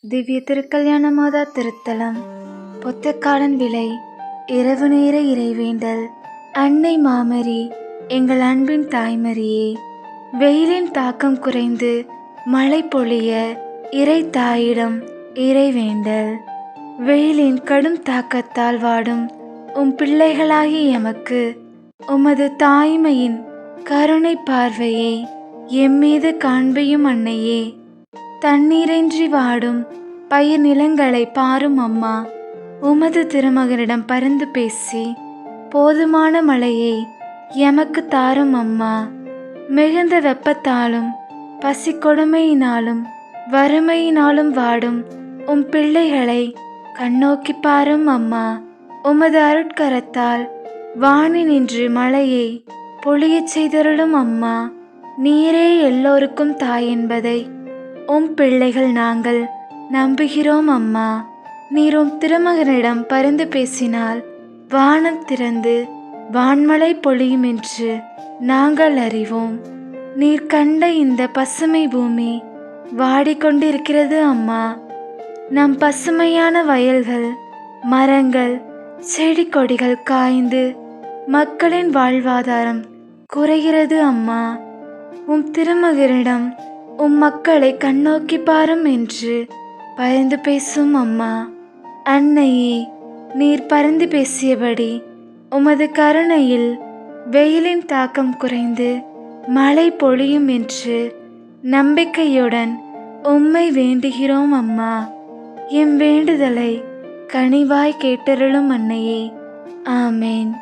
திவ்ய திருக்கல்யாண மாதா திருத்தலம். பொத்தக்காலன் விலை. இரவு நேர இறைவேண்டல். அன்னை மாமரி, எங்கள் அன்பின் தாய்மரியே, வெயிலின் தாக்கம் குறைந்து மழை பொழிய இறை தாயிடம் இறைவேண்டல். வெயிலின் கடும் தாக்கத்தால் வாடும் பிள்ளைகளாகி எமக்கு உமது தாய்மையின் கருணை பார்வையை எம்மீது காண்பையும் அன்னையே. தண்ணீரின்றி வாடும் பயிர் நிலங்களை பாரும் அம்மா. உமது திருமகனிடம் பரிந்து பேசி போதுமான மழையை எமக்கு தாரும் அம்மா. மிகுந்த வெப்பத்தாலும் பசி கொடுமையினாலும் வறுமையினாலும் வாடும் பிள்ளைகளை கண்ணோக்கி பாரும் அம்மா. உமது அருட்கரத்தால் வானினின்று மழையை பொழியச் செய்தருளும் அம்மா. நீரே எல்லோருக்கும் தாய் என்பதை பிள்ளைகள் நாங்கள் நம்புகிறோம் அம்மா. நீர் திருமகனிடம் பரிந்து பேசினால் வானம் திறந்து வான்மழை பொழியும் என்று நாங்கள் அறிவோம். நீர் கண்ட இந்த பசுமை பூமி வாடிக்கொண்டிருக்கிறது அம்மா. நம் பசுமையான வயல்கள், மரங்கள், செடி கொடிகள் காய்ந்து மக்களின் வாழ்வாதாரம் குறைகிறது அம்மா. திருமகனிடம் மக்களை கண்ணோக்கி பாரும் என்று பரிந்து பேசும் அம்மா. அன்னையே, நீர் பரிந்து பேசியபடி உமது கருணையில் வெயிலின் தாக்கம் குறைந்து மழை பொழியும் என்று நம்பிக்கையுடன் உம்மை வேண்டுகிறோம் அம்மா. எம் வேண்டுதலை கனிவாய் கேட்டருளும் அன்னையே. ஆமேன்.